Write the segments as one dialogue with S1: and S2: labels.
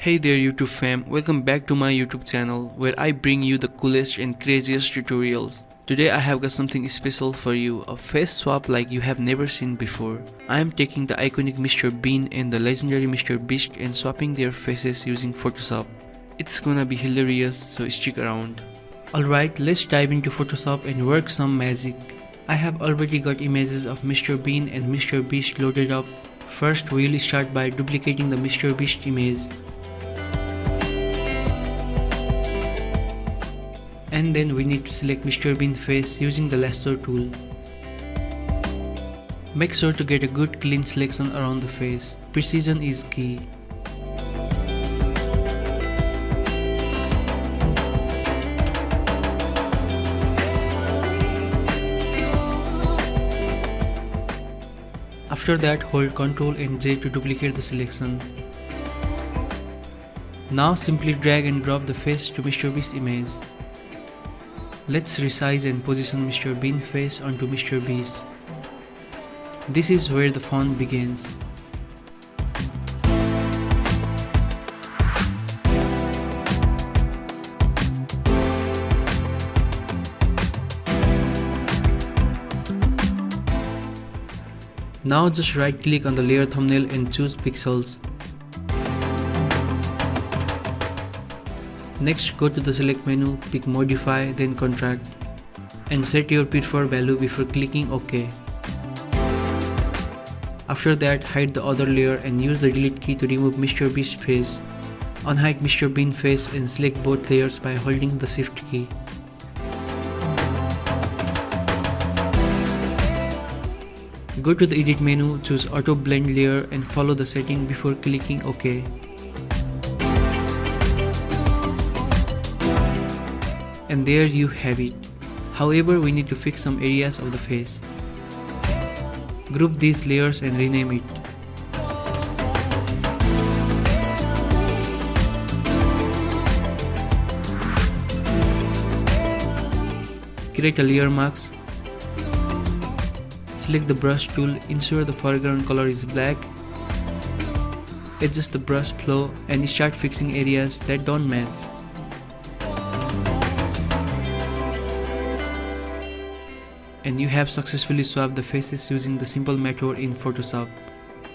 S1: Hey there YouTube fam, welcome back to my YouTube channel where I bring you the coolest and craziest tutorials. Today I have got something special for you, a face swap like you have never seen before. I am taking the iconic Mr. Bean and the legendary Mr. Beast and swapping their faces using Photoshop. It's gonna be hilarious, so stick around. Alright, let's dive into Photoshop and work some magic. I have already got images of Mr. Bean and Mr. Beast loaded up. First we will start by duplicating the Mr. Beast image. And then we need to select Mr. Bean face using the lasso tool. Make sure to get a good clean selection around the face. Precision is key. After that, hold Ctrl and J to duplicate the selection. Now simply drag and drop the face to Mr. Beast's image. Let's resize and position Mr. Bean face onto Mr. Beast. This is where the fun begins. Now just right click on the layer thumbnail and choose pixels. Next, go to the select menu, pick modify, then contract, and set your preferred value before clicking OK. After that, hide the other layer and use the delete key to remove Mr. Beast's face. Unhide Mr. Bean face and select both layers by holding the shift key. Go to the edit menu, choose auto blend layer and follow the setting before clicking OK. And there you have it. However, we need to fix some areas of the face. Group these layers and rename it. Create a layer mask. Select the brush tool, ensure the foreground color is black. Adjust the brush flow and start fixing areas that don't match. And you have successfully swapped the faces using the simple method in Photoshop.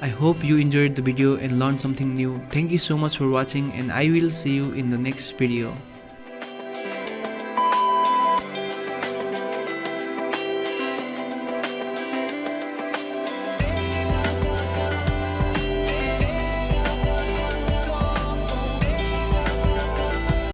S1: I hope you enjoyed the video and learned something new. Thank you so much for watching and I will see you in the next video.